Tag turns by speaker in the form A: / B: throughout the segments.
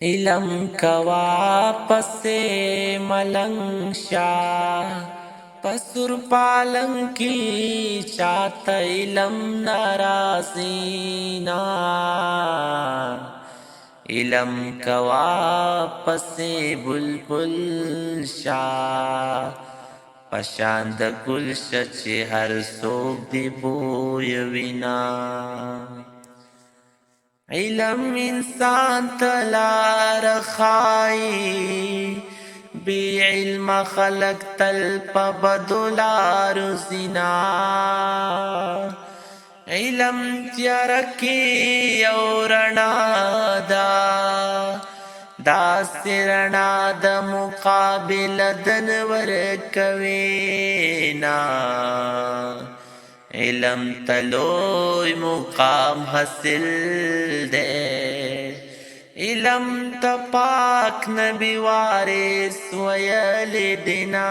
A: علم کوا پسے ملنگ شاہ پسر پالنگ کی چاہتا علم نارازینا علم کوا پسے بلبل شاہ پشاند گلشہ چے ہر سوک دی بوی وینا علم انسان تلار خائی بی علم خلق تل پا بدلار زنا علم تیارکی اورنا دا سرنا دا مقابل دنور کوینا علم تلوی مقام حاصل دے علم تا پاک نبی وارث ویل دینا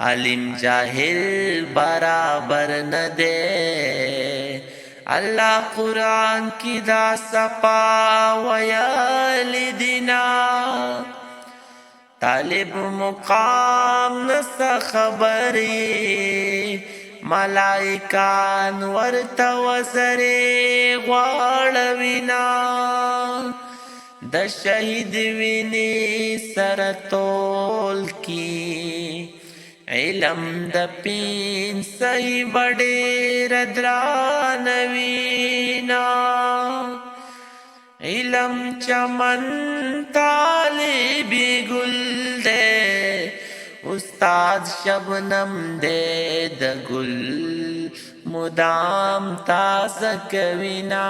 A: عالم جاہل برابر نہ دے اللہ قرآن کی دا سپا ویل دینا طالب مقام نسا خبری ملائکان ورتا وزری غوالوینا دا شہید وینی سرطول کی علم دا پین سی بڑی ردرانوینا علم چمن طالبی گل دے استاد شبنم دے دا گل مدام تازہ کوینا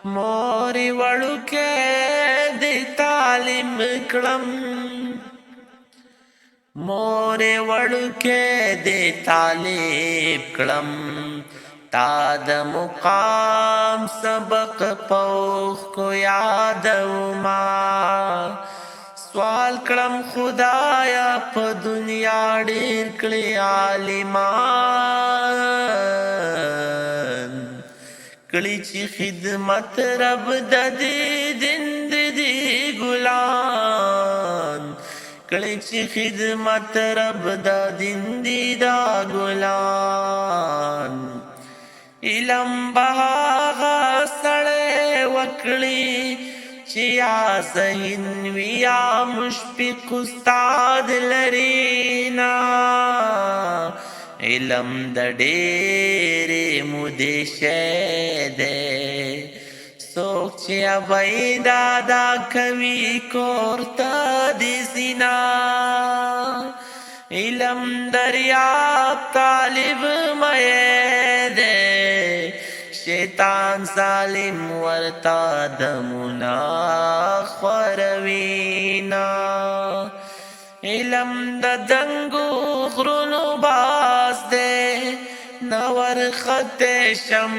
A: موری وڑو کے دے تعلیم کلم موری وڑو کے دے تعلیم کلم تا دا مقام سبق پوخ کو یادو ما سوال کړم خدایا په دنیا ډیر کړي عالمان کړي چې خدمت رب د دې دین دې ګلان کړي چې خدمت رب د دین دې دا ګلان علم بها سړې وکړي چیا ذہن ویا مشفق استاد لرینا علم د ډېرې مودې شه دے سوک چیا بیدا دا کوي کورتا دی زنا علم دریاب طالب مې دے شیطان ظالم ورتا دمنا خوروینا علم دا دنگو غرونو باز دے نور خط شم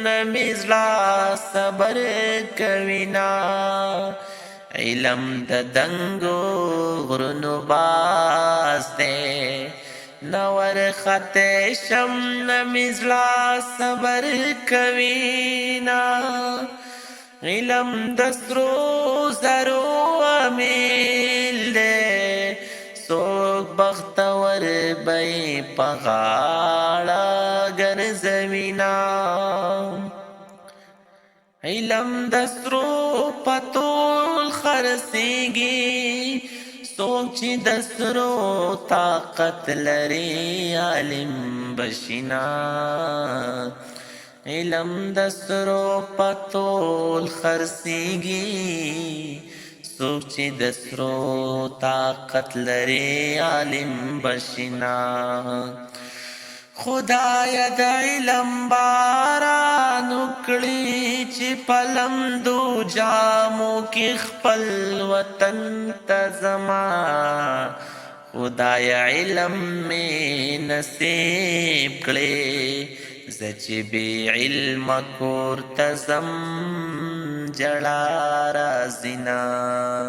A: نمیزلا صبر کوینا علم دا دنگو غرونو باز دے نور خط شم نمیزلا صبر کوینا علم دسرو زرو امیل دے سوک بختور بی پغاڑا گرزوینا علم دسرو پتول خرسیگی سوک چی دسرو طاقت لری عالم بشینا علم دسرو پتول خرسیگی سوک چی دسرو طاقت لری عالم بشینا خدایا دا علم باران اکڑی چی پلم دو جامو کی خپل وطن تزما خدایا علم میں نصیب کڑی زچ بی علم کور تزم جڑا رازینا